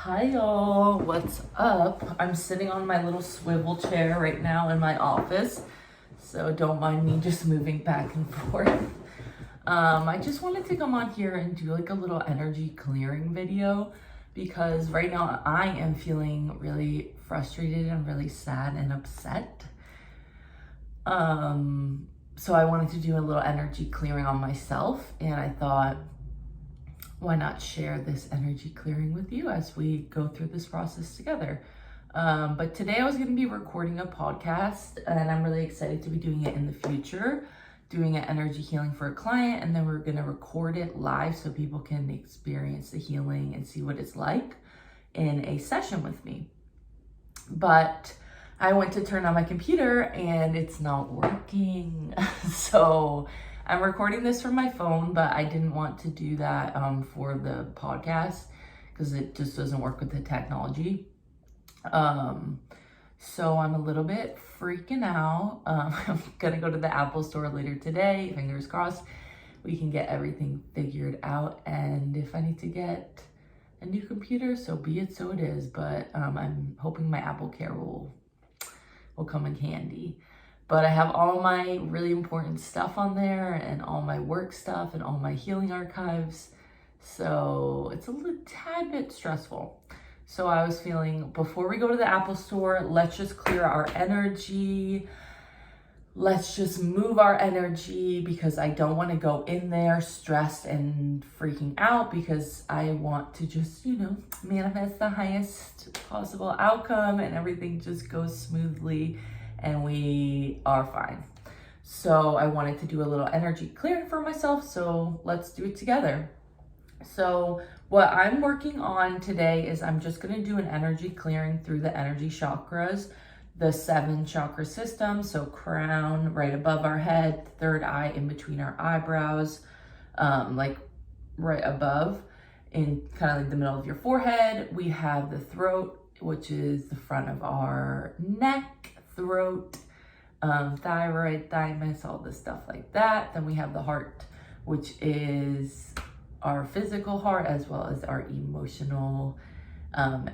Hi y'all, what's up? I'm sitting on my little swivel chair right now in my office, so don't mind me just moving back and forth. I just wanted to come on here and do like a little energy clearing video because right now I am feeling really frustrated and really sad and upset. So I wanted to do a little energy clearing on myself, and I thought, why not share this energy clearing with you as we go through this process together. But today I was going to be recording a podcast, and I'm really excited to be doing it in the future, doing an energy healing for a client, and then we're going to record it live so people can experience the healing and see what it's like in a session with me. But I went to turn on my computer and it's not working. So I'm recording this from my phone, but I didn't want to do that for the podcast because it just doesn't work with the technology. So I'm a little bit freaking out. I'm gonna go to the Apple store later today. Fingers crossed we can get everything figured out. And if I need to get a new computer, so be it, so it is. But I'm hoping my Apple Care will come in handy. But I have all my really important stuff on there and all my work stuff and all my healing archives. So it's a little tad bit stressful. So I was feeling, before we go to the Apple store, let's just clear our energy. Let's just move our energy because I don't want to go in there stressed and freaking out because I want to just, manifest the highest possible outcome and everything just goes smoothly and we are fine. So I wanted to do a little energy clearing for myself, so let's do it together. So what I'm working on today is I'm just going to do an energy clearing through the energy chakras, the 7 chakra system. So crown right above our head, third eye in between our eyebrows, like right above in kind of like the middle of your forehead. We have the throat, which is the front of our neck, throat, thyroid, thymus, all this stuff like that. Then we have the heart, which is our physical heart as well as our emotional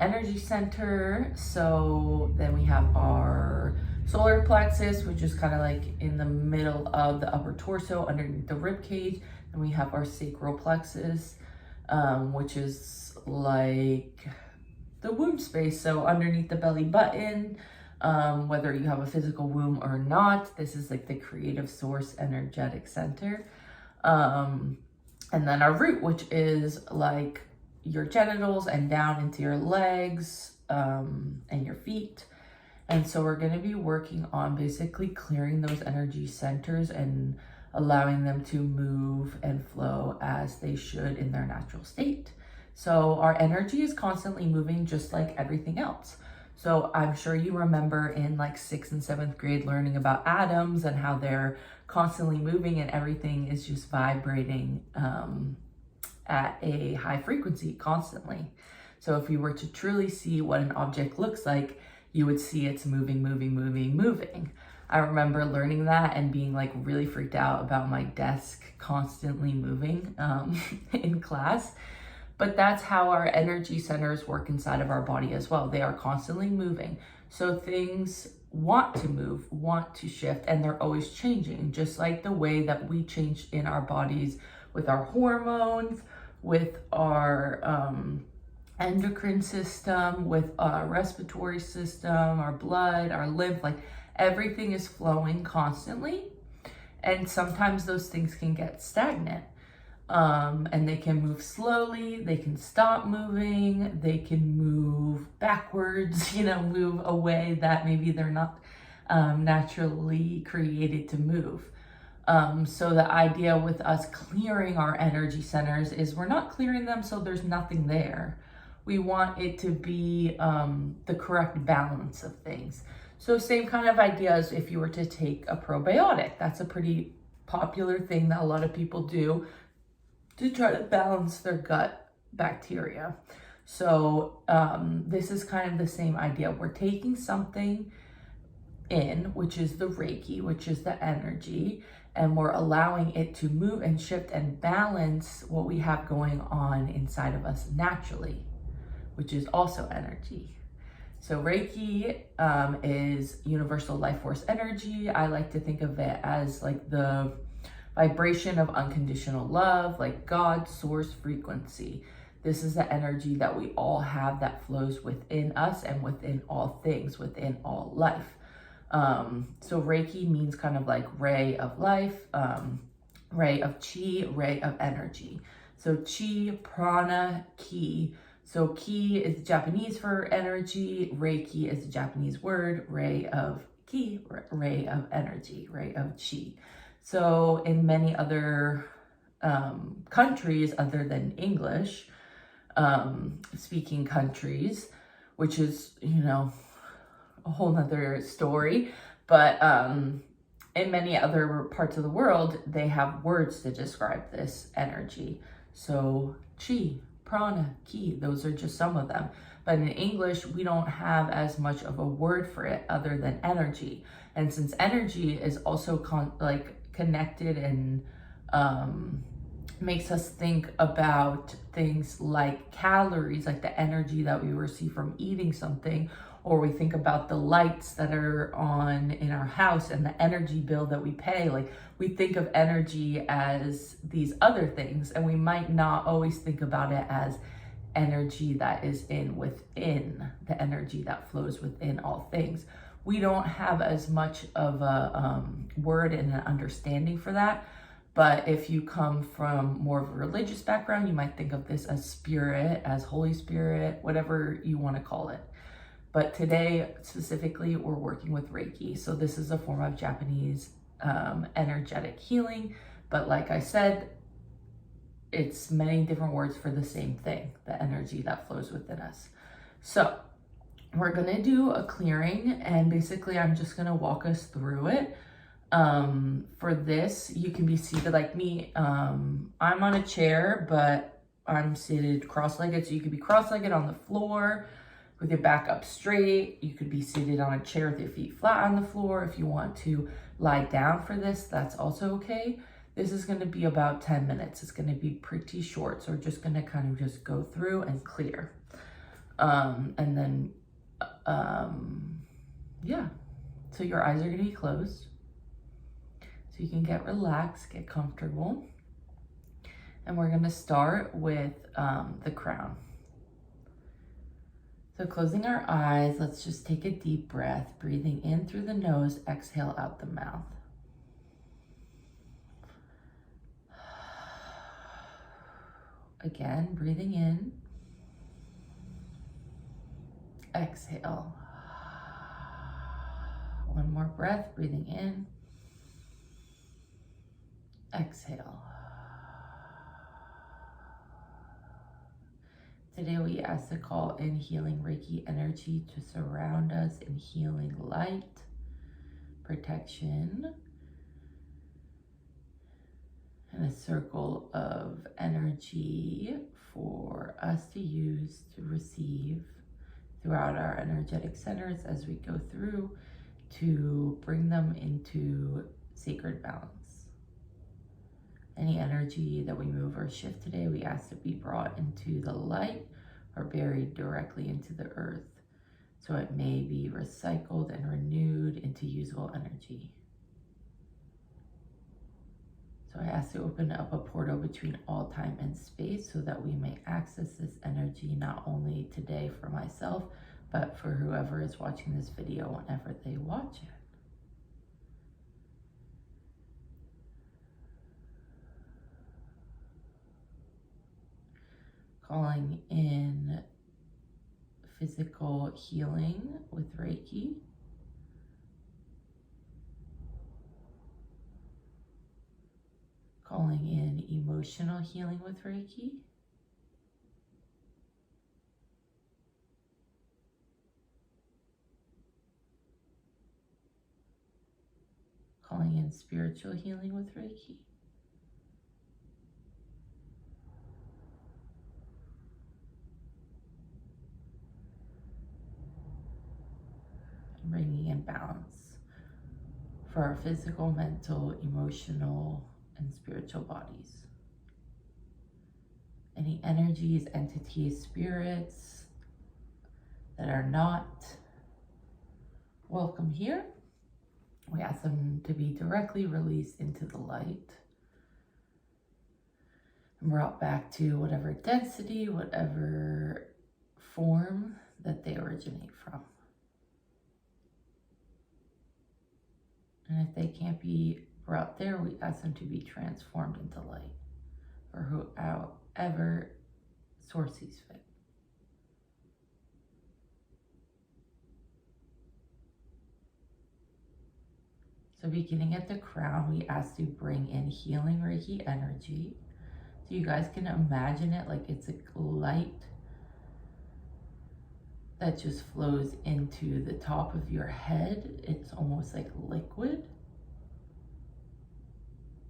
energy center. So then we have our solar plexus, which is kind of like in the middle of the upper torso underneath the rib cage. And we have our sacral plexus, which is like the womb space. So underneath the belly button, whether you have a physical womb or not, this is like the creative source energetic center. And then our root, which is like your genitals and down into your legs and your feet. And so we're going to be working on basically clearing those energy centers and allowing them to move and flow as they should in their natural state. So our energy is constantly moving just like everything else. So I'm sure you remember in like 6th and 7th grade learning about atoms and how they're constantly moving and everything is just vibrating at a high frequency constantly. So if you were to truly see what an object looks like, you would see it's moving. I remember learning that and being like really freaked out about my desk constantly moving in class. But that's how our energy centers work inside of our body as well. They are constantly moving. So things want to move, want to shift, and they're always changing, just like the way that we change in our bodies with our hormones, with our endocrine system, with our respiratory system, our blood, our lymph, like everything is flowing constantly. And sometimes those things can get stagnant. And they can move slowly, they can stop moving, they can move backwards, move a way that maybe they're not naturally created to move. So the idea with us clearing our energy centers is we're not clearing them so there's nothing there. We want it to be the correct balance of things. So same kind of idea as if you were to take a probiotic. That's a pretty popular thing that a lot of people do to try to balance their gut bacteria. So this is kind of the same idea. We're taking something in, which is the Reiki, which is the energy, and we're allowing it to move and shift and balance what we have going on inside of us naturally. which is also energy. So Reiki is universal life force energy. I like to think of it as like the vibration of unconditional love, like God, source, frequency. This is the energy that we all have that flows within us and within all things, within all life. So Reiki means kind of like ray of life, ray of chi, ray of energy. So chi, prana, ki. So ki is Japanese for energy. Reiki is a Japanese word. Ray of ki, ray of energy, ray of chi. So in many other countries other than English speaking countries, which is, you know, a whole nother story, but in many other parts of the world, they have words to describe this energy. So chi, prana, ki, those are just some of them. But in English, we don't have as much of a word for it other than energy. And since energy is also connected and makes us think about things like calories, like the energy that we receive from eating something, or we think about the lights that are on in our house and the energy bill that we pay. Like, we think of energy as these other things, and we might not always think about it as energy that is within the energy that flows within all things. We don't have as much of a word and an understanding for that. But if you come from more of a religious background, you might think of this as spirit, as Holy Spirit, whatever you want to call it. But today, specifically, we're working with Reiki. So this is a form of Japanese energetic healing. But like I said, it's many different words for the same thing, the energy that flows within us. So we're going to do a clearing, and basically I'm just going to walk us through it. For this, you can be seated like me. I'm on a chair, but I'm seated cross-legged. So you could be cross-legged on the floor with your back up straight. You could be seated on a chair with your feet flat on the floor. If you want to lie down for this, that's also okay. This is going to be about 10 minutes. It's going to be pretty short. So we're just going to kind of just go through and clear. And then, yeah. So your eyes are going to be closed. So you can get relaxed, get comfortable. And we're going to start with the crown. So closing our eyes, let's just take a deep breath, breathing in through the nose, exhale out the mouth. Again, breathing in, exhale. One more breath, breathing in, exhale. Today we ask to call in healing Reiki energy to surround us in healing light, protection, and a circle of energy for us to use to receive throughout our energetic centers as we go through to bring them into sacred balance. Any energy that we move or shift today, we ask to be brought into the light or buried directly into the earth, so it may be recycled and renewed into usable energy. So I ask to open up a portal between all time and space so that we may access this energy not only today for myself, but for whoever is watching this video whenever they watch it. Calling in physical healing with Reiki. Calling in emotional healing with Reiki. Calling in spiritual healing with Reiki. Bringing in balance for our physical, mental, emotional, and spiritual bodies. Any energies, entities, spirits, that are not welcome here. We ask them to be directly released into the light and brought back to whatever density, whatever form that they originate from. And if they can't be brought there, we ask them to be transformed into light, or however source sees fit. So beginning at the crown, we ask to bring in healing Reiki energy. So you guys can imagine it like it's a light that just flows into the top of your head. It's almost like liquid.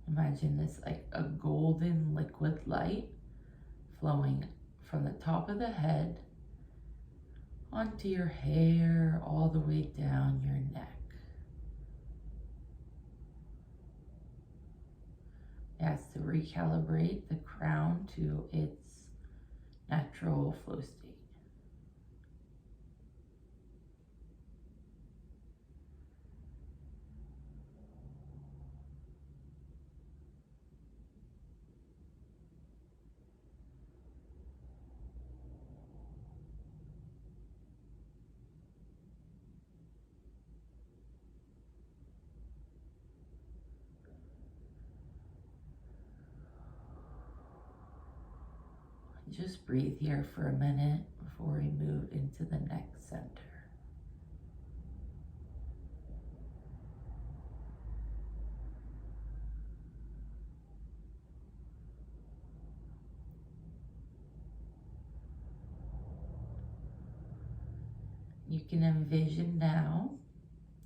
Imagine this like a golden liquid light flowing from the top of the head onto your hair, all the way down your neck. It has to recalibrate the crown to its natural flow state. Just breathe here for a minute before we move into the next center. You can envision now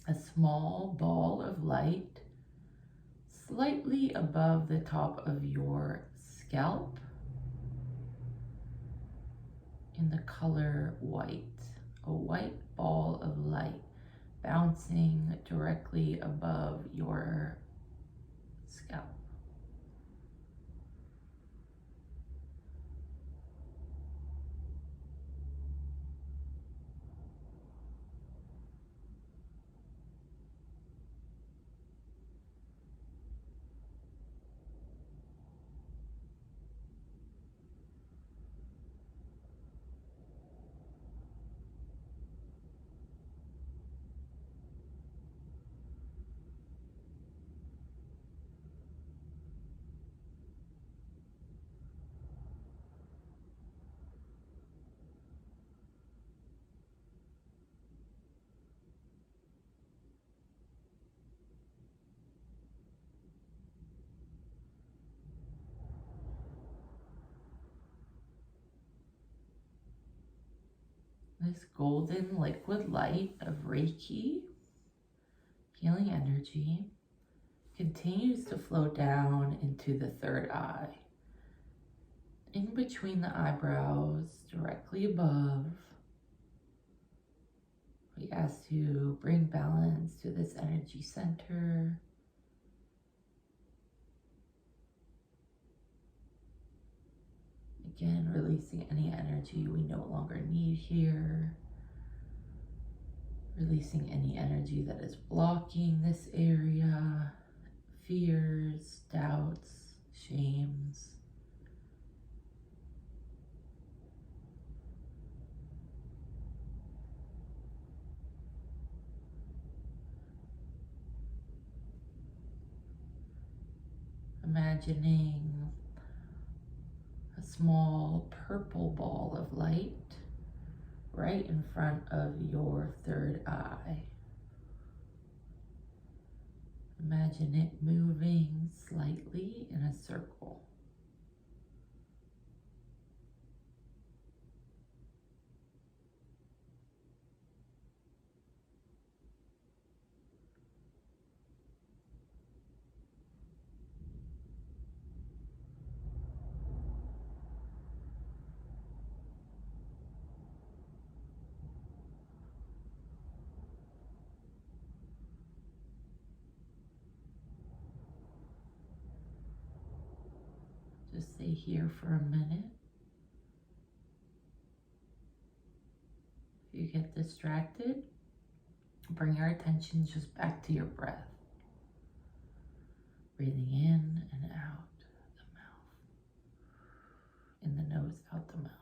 a small ball of light slightly above the top of your scalp in the color white, a white ball of light bouncing directly above your scalp. This golden liquid light of Reiki, healing energy, continues to flow down into the third eye, in between the eyebrows, directly above. We ask to bring balance to this energy center. Again, releasing any energy we no longer need here. Releasing any energy that is blocking this area. Fears, doubts, shames. Imagining a small purple ball of light right in front of your third eye. Imagine it moving slightly in a circle. Just stay here for a minute. If you get distracted, bring your attention just back to your breath. Breathing in and out the mouth. In the nose, out the mouth.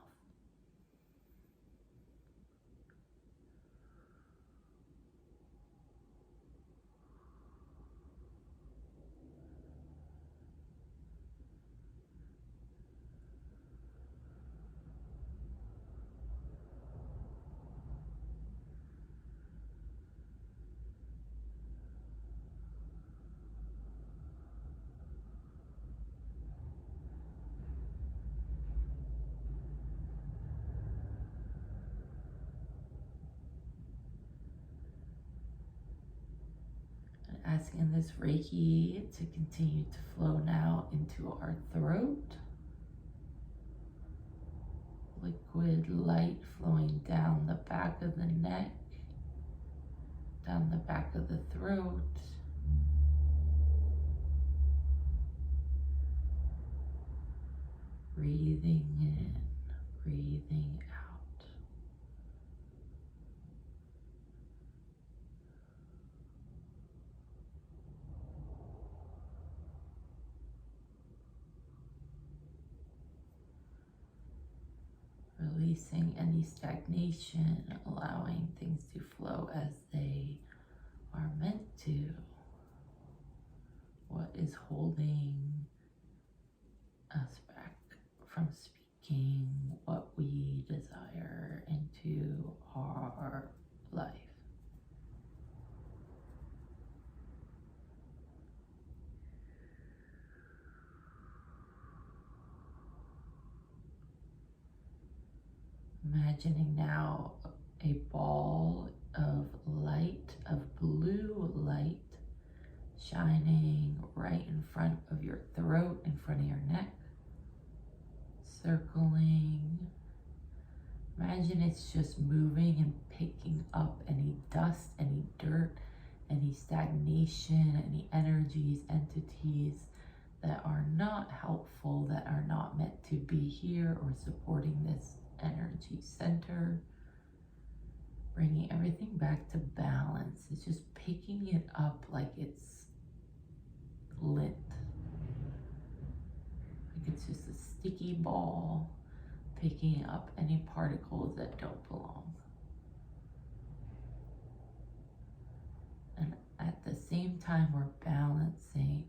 Asking this Reiki to continue to flow now into our throat. Liquid light flowing down the back of the neck, down the back of the throat. Breathing in, breathing out. Releasing any stagnation, allowing things to flow as they are meant to. What is holding us back from speaking what we desire into our life? Imagining now a ball of light, of blue light, shining right in front of your throat, in front of your neck, circling. Imagine it's just moving and picking up any dust, any dirt, any stagnation, any energies, entities that are not helpful, that are not meant to be here or supporting this energy center. Bringing everything back to balance. It's just picking it up like it's lint. Like it's just a sticky ball, picking up any particles that don't belong. And at the same time, we're balancing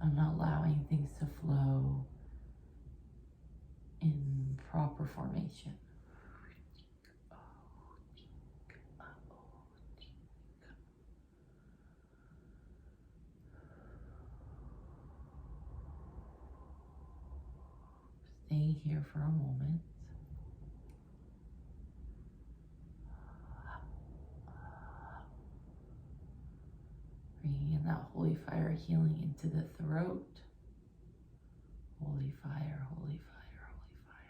and allowing things to flow in proper formation. Staying here for a moment. Bringing in that holy fire healing into the throat. Holy fire, holy fire, holy fire.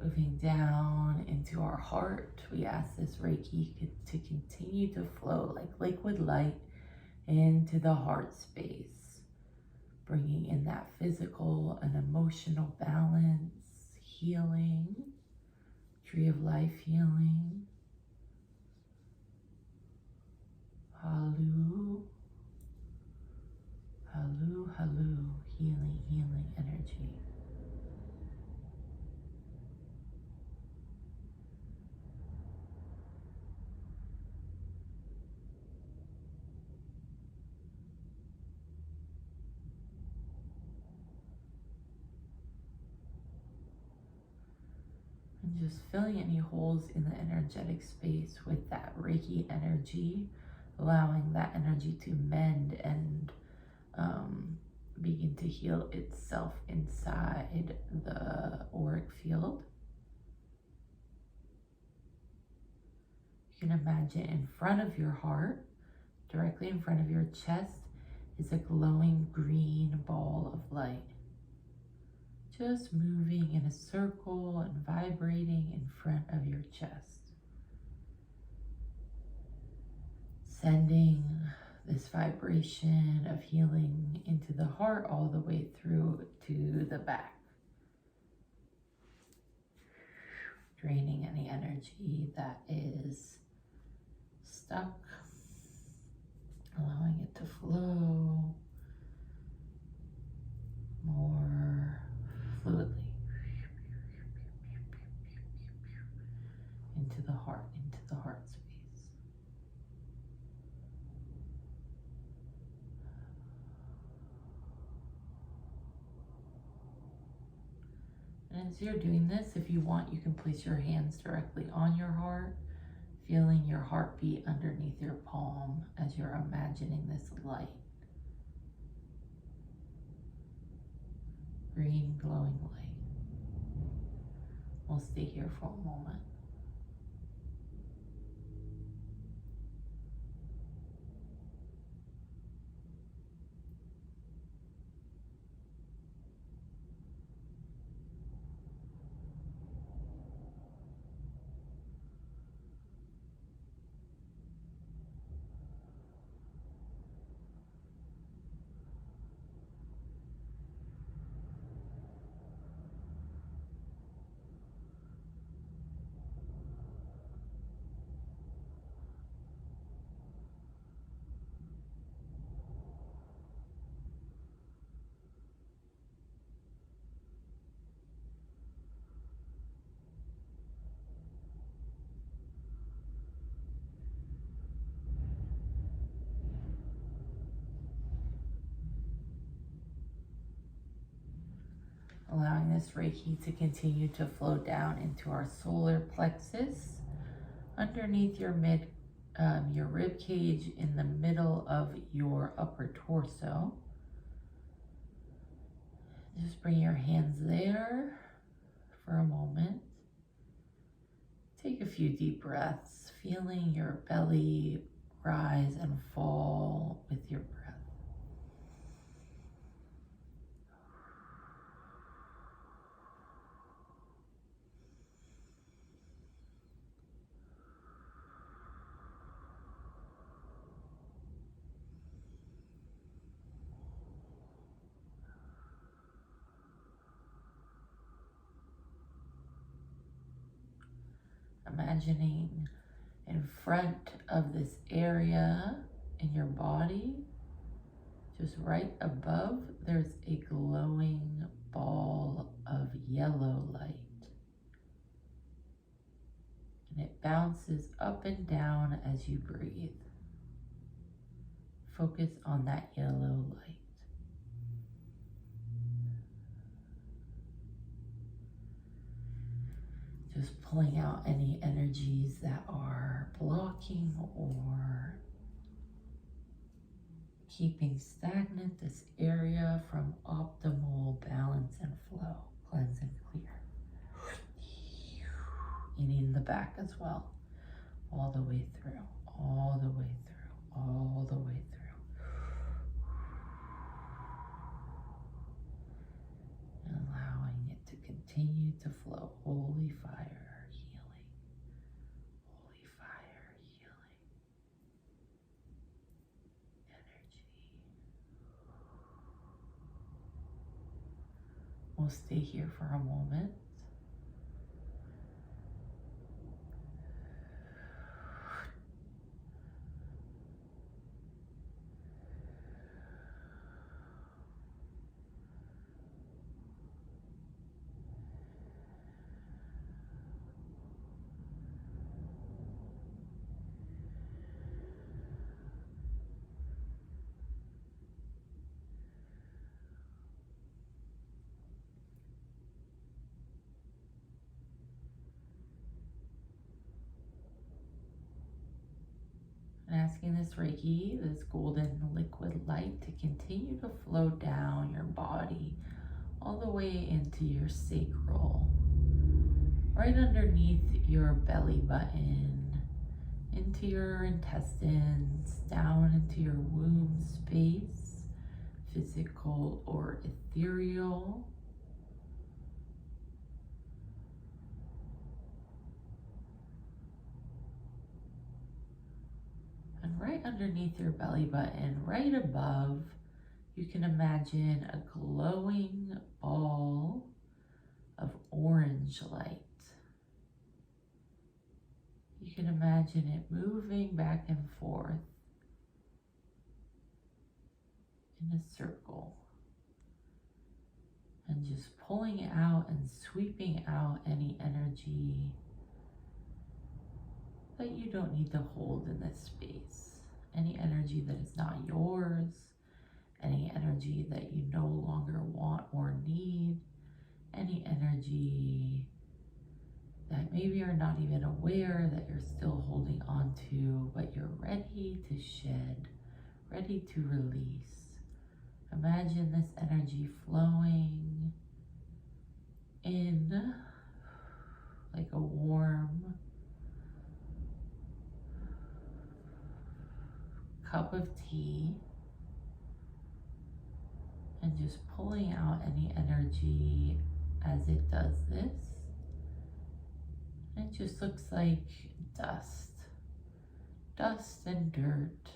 Moving down into our heart, we ask this Reiki to continue to flow like liquid light into the heart space, bringing in that physical and emotional balance, healing, tree of life healing. Halu, halu, halu, healing, healing energy. And just filling any holes in the energetic space with that Reiki energy, allowing that energy to mend and begin to heal itself inside the auric field. You can imagine in front of your heart, directly in front of your chest, is a glowing green ball of light, just moving in a circle and vibrating in front of your chest, sending this vibration of healing into the heart all the way through to the back, draining any energy that is stuck, allowing it to flow more fluidly into the heart space. And as you're doing this, if you want, you can place your hands directly on your heart, feeling your heartbeat underneath your palm as you're imagining this light. Green glowing light. We'll stay here for a moment. Allowing this Reiki to continue to flow down into our solar plexus, underneath your rib cage, in the middle of your upper torso. Just bring your hands there for a moment. Take a few deep breaths, feeling your belly rise and fall with your breath. Imagining in front of this area in your body, just right above, there's a glowing ball of yellow light. And it bounces up and down as you breathe. Focus on that yellow light. Just pulling out any energies that are blocking or keeping stagnant this area from optimal balance and flow. Cleanse and clear. And in the back as well. All the way through, all the way through, all the way through. And allowing it to continue to flow. Holy fire, healing. Holy fire, healing. Energy. We'll stay here for a moment. asking this Reiki, this golden liquid light, to continue to flow down your body all the way into your sacral, right underneath your belly button, into your intestines, down into your womb space, physical or ethereal. And right underneath your belly button, right above, you can imagine a glowing ball of orange light. You can imagine it moving back and forth in a circle and just pulling out and sweeping out any energy that you don't need to hold in this space. Any energy that is not yours, any energy that you no longer want or need, any energy that maybe you're not even aware that you're still holding on to, but you're ready to shed, ready to release. Imagine this energy flowing in like a warm cup of tea, and just pulling out any energy as it does this. It just looks like dust and dirt,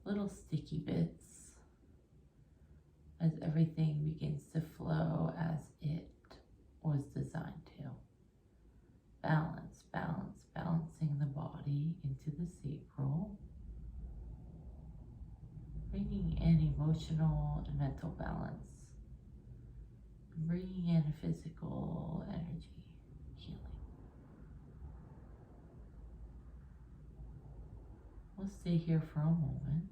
little sticky bits, as everything begins to flow as it was designed to. Balance, balance, balancing the body into the sacral, bringing in emotional and mental balance, and bringing in physical energy, healing. We'll stay here for a moment.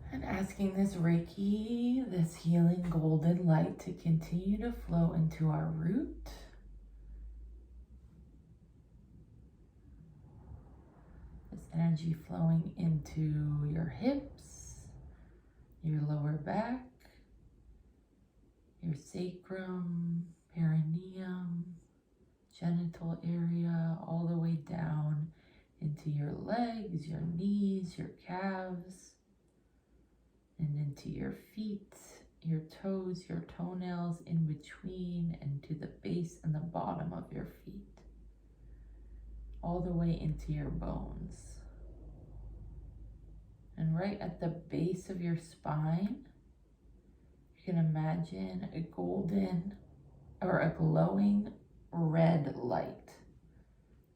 And asking this Reiki, this healing golden light, to continue to flow into our root. This energy flowing into your hips, your lower back, your sacrum, perineum, genital area, all the way down into your legs, your knees, your calves, and into your feet, your toes, your toenails, in between, and to the base and the bottom of your feet, all the way into your bones. And right at the base of your spine, you can imagine a golden or a glowing red light,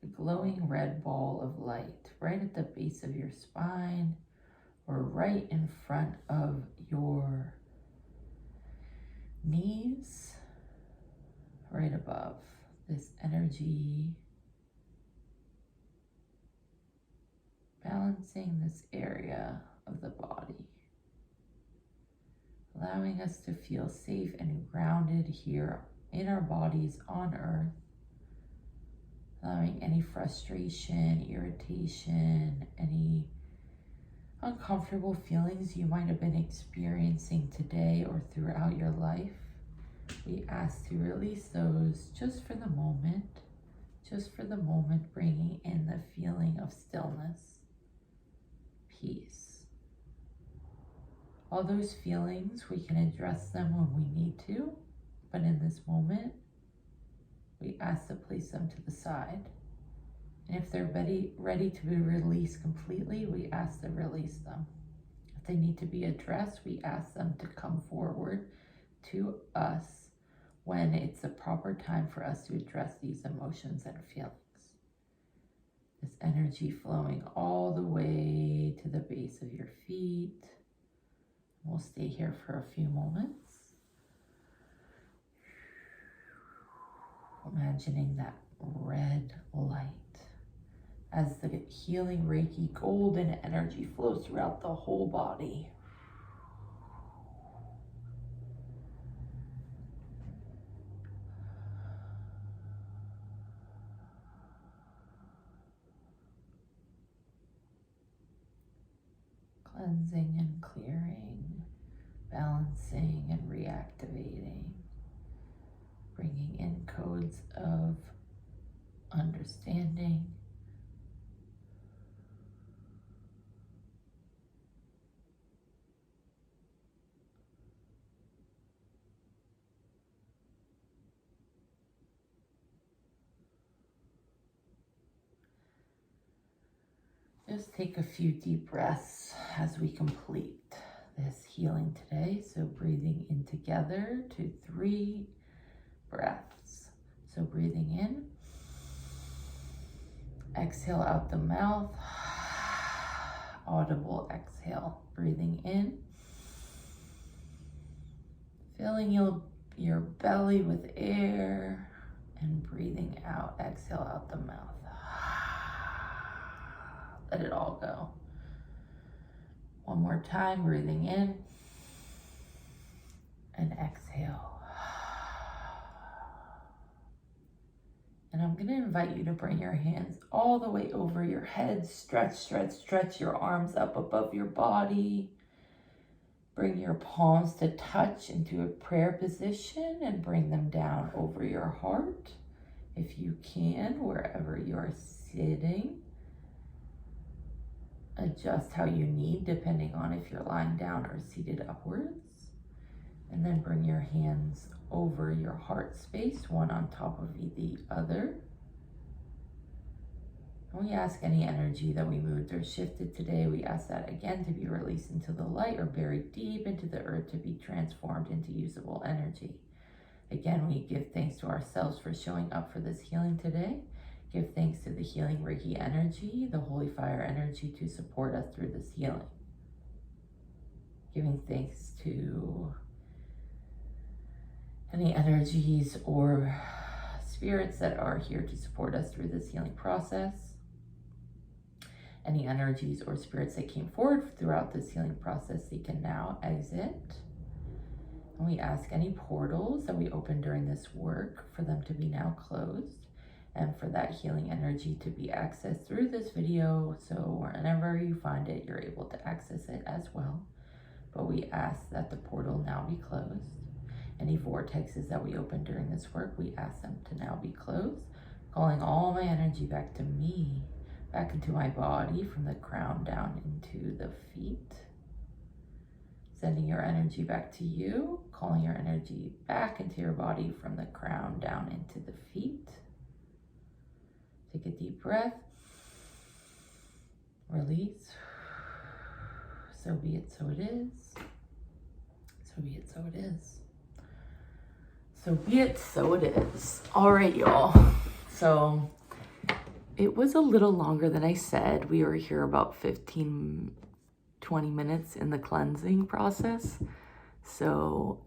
a glowing red ball of light right at the base of your spine, or right in front of your knees, right above. This energy balancing this area of the body, allowing us to feel safe and grounded here in our bodies on earth, allowing any frustration, irritation, any uncomfortable feelings you might have been experiencing today or throughout your life. We ask to release those just for the moment, bringing in the feeling of stillness, peace. All those feelings, we can address them when we need to, but in this moment, we ask to place them to the side And if they're ready to be released completely, we ask to release them. If they need to be addressed, we ask them to come forward to us when it's the proper time for us to address these emotions and feelings. This energy flowing all the way to the base of your feet. We'll stay here for a few moments. Imagining that red light as the healing Reiki golden energy flows throughout the whole body. Cleansing and clearing, balancing and reactivating, bringing in codes of understanding, just take a few deep breaths as we complete this healing today. So breathing in together, 2, 3 breaths. So breathing in, exhale out the mouth, audible exhale. Breathing in, filling your belly with air, and breathing out, exhale out the mouth. Let it all go. One more time, breathing in and exhale. And I'm going to invite you to bring your hands all the way over your head. Stretch, stretch, stretch your arms up above your body. Bring your palms to touch into a prayer position and bring them down over your heart. If you can, wherever you're sitting. Adjust how you need, depending on if you're lying down or seated upwards. And then bring your hands over your heart space, one on top of the other. And we ask any energy that we moved or shifted today, we ask that again to be released into the light or buried deep into the earth to be transformed into usable energy. Again, we give thanks to ourselves for showing up for this healing today. Give thanks to the healing Reiki energy, the holy fire energy to support us through this healing. Giving thanks to any energies or spirits that are here to support us through this healing process. Any energies or spirits that came forward throughout this healing process, they can now exit. And we ask any portals that we open during this work for them to be now closed, and for that healing energy to be accessed through this video, so whenever you find it, you're able to access it as well. But we ask that the portal now be closed. Any vortexes that we open during this work, we ask them to now be closed, calling all my energy back to me, back into my body, from the crown down into the feet. Sending your energy back to you, calling your energy back into your body from the crown down into the feet. Take a deep breath. Release. So be it, so it is. So be it, so it is. So be it, so it is. All right, y'all. So it was a little longer than I said. We were here about 15, 20 minutes in the cleansing process. So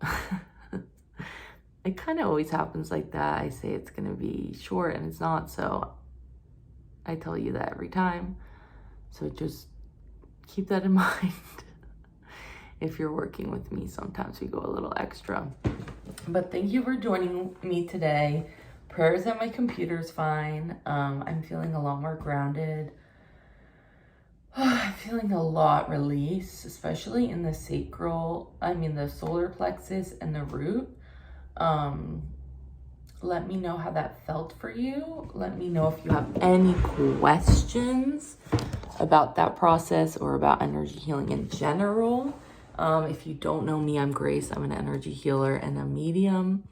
it kind of always happens like that. I say it's going to be short and it's not. So I tell you that every time. So just keep that in mind. If you're working with me, sometimes we go a little extra. But thank you for joining me today. Prayers at my computer's fine. I'm feeling a lot more grounded. I'm feeling a lot release, especially in the the solar plexus and the root. Let me know how that felt for you. Let me know if you have any questions about that process or about energy healing in general. If you don't know me, I'm Grace. I'm an energy healer and a medium.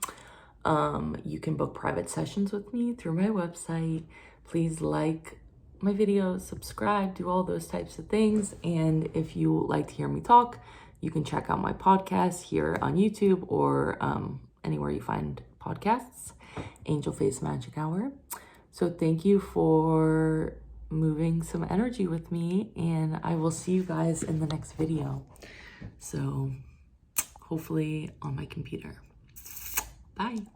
You can book private sessions with me through my website. Please like my videos, subscribe, do all those types of things. And if you like to hear me talk, you can check out my podcast here on YouTube or anywhere you find podcasts, Angel Face Magic Hour. So thank you for moving some energy with me, and I will see you guys in the next video. So hopefully on my computer. Bye.